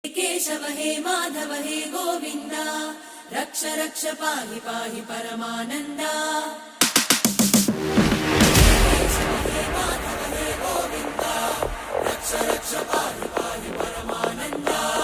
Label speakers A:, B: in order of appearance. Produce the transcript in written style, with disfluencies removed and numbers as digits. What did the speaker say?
A: केशव हे माधव हे गोविन्द रक्ष रक्ष पाहि पाहि परमानन्दा। केशव हे माधव हे गोविन्द रक्ष रक्ष पाहि पाहि परमानन्दा।